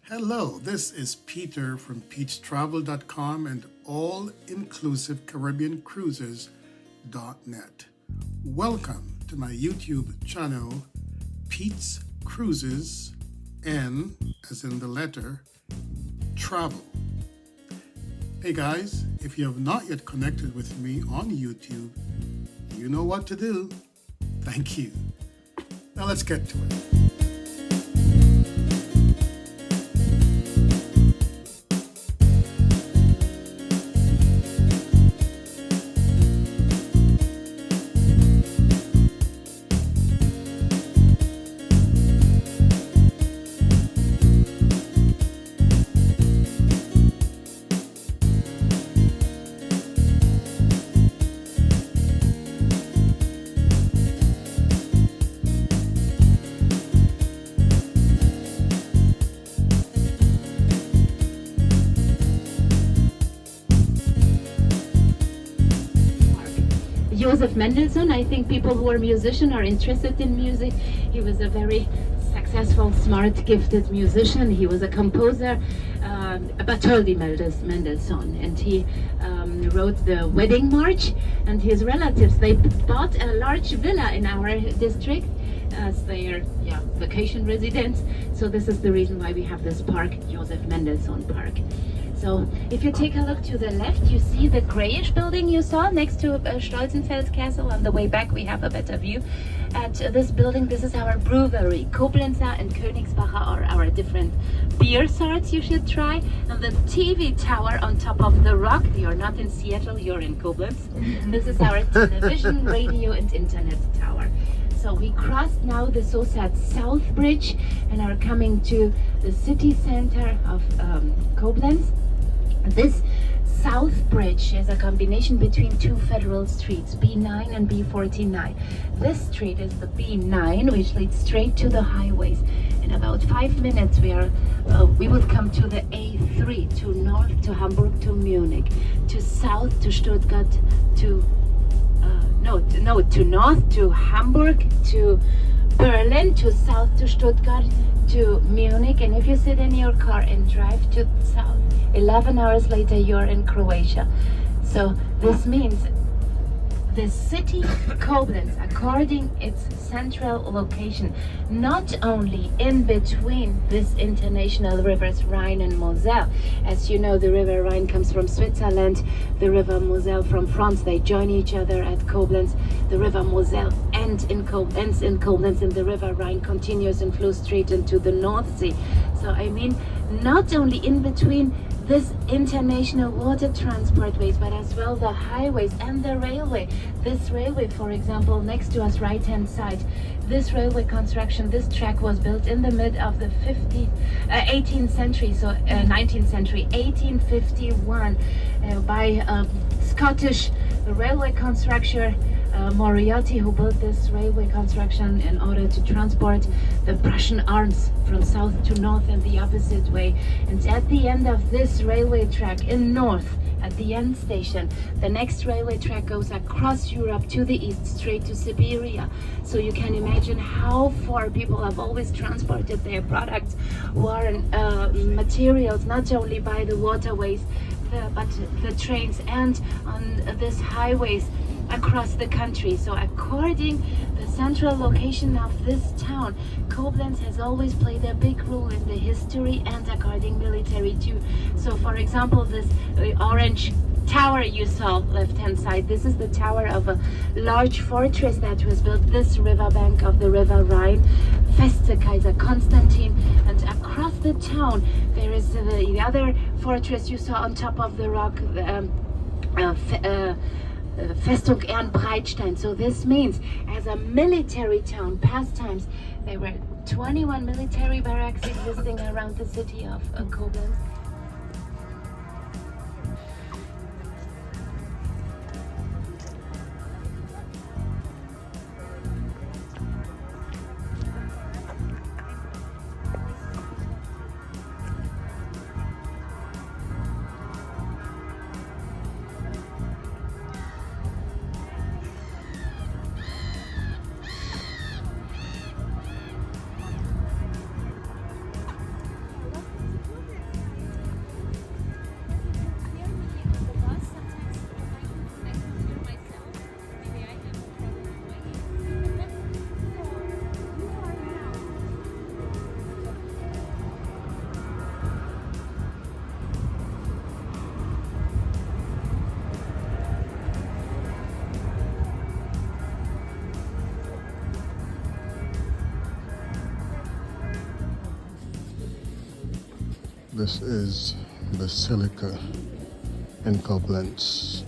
Hello, this is Peter from PetesCruises-n-Travel.com and All-Inclusive Caribbean Cruises.net. Welcome to my YouTube channel, Pete's Cruises, N as in the letter, Travel. Hey guys, if you have not yet connected with me on YouTube, you know what to do. Thank you. Now let's get to it. Joseph Mendelssohn. I think people who are musicians are interested in music. He was a very successful, smart, gifted musician. He was a composer, Bartholdy Mendelssohn, and he wrote the Wedding March. And his relatives, they bought a large villa in our district as their vacation residence. So this is the reason why we have this park, Joseph Mendelssohn Park. So if you take a look to the left, you see the grayish building you saw next to Stolzenfeld Castle. On the way back, we have a better view at this building. This is our brewery. Koblenzer and Königsbacher are our different beer sorts you should try. And the TV tower on top of the rock, you're not in Seattle, you're in Koblenz. This is our television, radio and internet tower. So we crossed now the Sosat South Bridge and are coming to the city center of Koblenz. This South Bridge is a combination between two federal streets, B9 and B49. This street is the B9, which leads straight to the highways. In about 5 minutes, we will come to the A3, to north, to Hamburg, to Munich, to south, to Stuttgart, to north, to Hamburg, to Berlin, to south, to Stuttgart, to Munich. And if you sit in your car and drive to south, 11 hours later you're in Croatia. So this means the city Koblenz, according its central location, not only in between these international rivers Rhine and Moselle. As you know, the river Rhine comes from Switzerland, the river Moselle from France. They join each other at Koblenz. The river Moselle ends in Koblenz, and the river Rhine continues and flows straight into the North Sea. So I mean, not only in between this international water transport ways, but as well the highways and the railway. This railway, for example, next to us, right hand side, this railway construction, this track was built in the mid of the 18th century, so 19th century, 1851, by Scottish railway constructor Moriarty, who built this railway construction in order to transport the Prussian arms from south to north and the opposite way. And at the end of this railway track in north, at the end station, the next railway track goes across Europe to the east, straight to Siberia. So you can imagine how far people have always transported their products, war and materials, not only by the waterways, but the trains and on this highways across the country. So according the central location of this town, Koblenz has always played a big role in the history and according military too. So for example, this orange tower you saw left hand side, this is the tower of a large fortress that was built this riverbank of the river Rhine, Feste Kaiser Constantine. And across the town there is the other fortress you saw on top of the rock, Festung Ehrenbreitstein. So this means, as a military town, past times, there were 21 military barracks existing around the city of Koblenz. This is Basilica in Koblenz.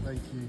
Thank you.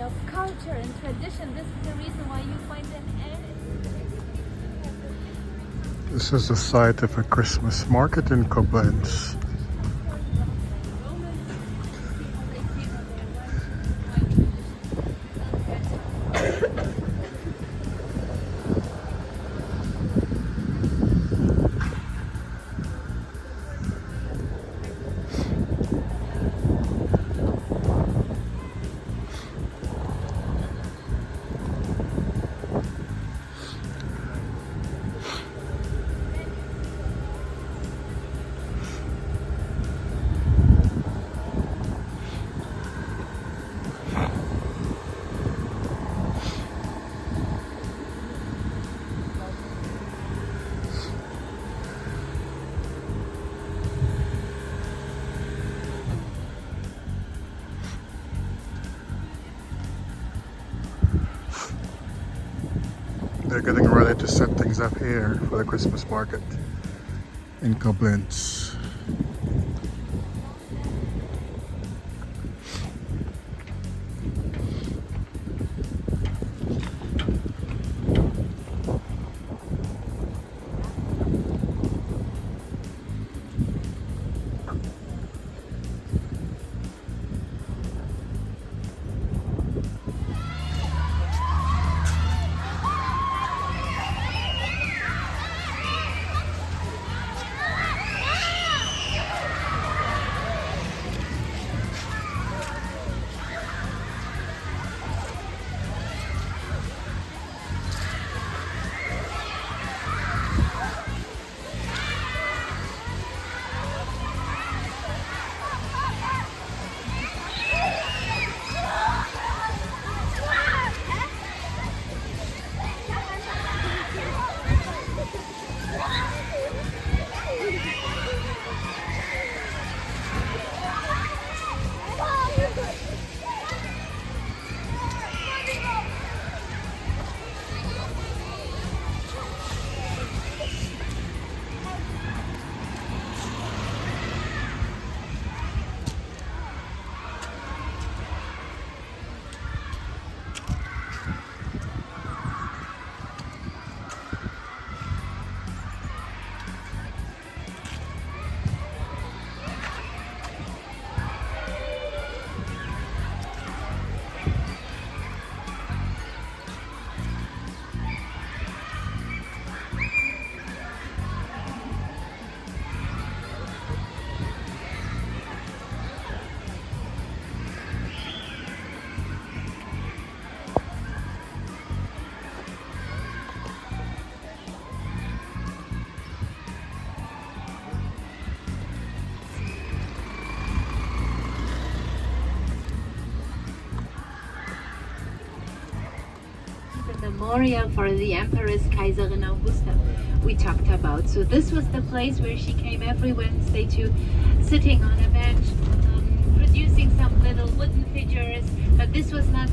Of culture and tradition. This is the reason why you find them. This is the site of a Christmas market in Koblenz. They're getting ready to set things up here for the Christmas market in Koblenz. memorial for the Empress Kaiserin Augusta we talked about. So this was the place where she came every Wednesday to sitting on a bench, producing some little wooden figures, but this was not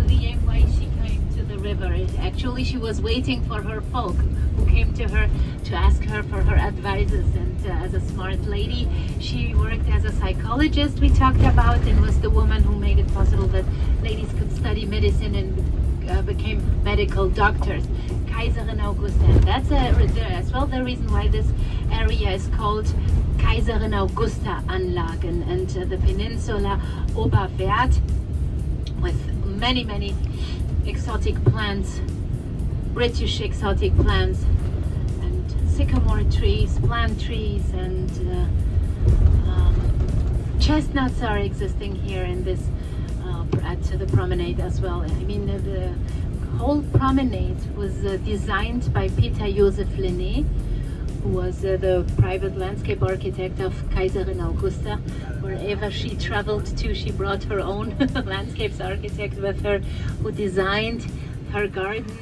the aim why she came to the river. Actually, she was waiting for her folk who came to her to ask her for her advices, and as a smart lady, she worked as a psychologist we talked about, and was the woman who made it possible that ladies could study medicine and became medical doctors. Kaiserin Augusta, and that's as well the reason why this area is called Kaiserin Augusta Anlagen, and the peninsula Oberwert with many exotic plants, British exotic plants, and sycamore trees, plum trees, and chestnuts are existing here in this at the promenade as well. I mean, the whole promenade was designed by Peter Joseph Linné, who was the private landscape architect of Kaiserin Augusta. Wherever she traveled to, she brought her own landscapes architect with her, who designed her garden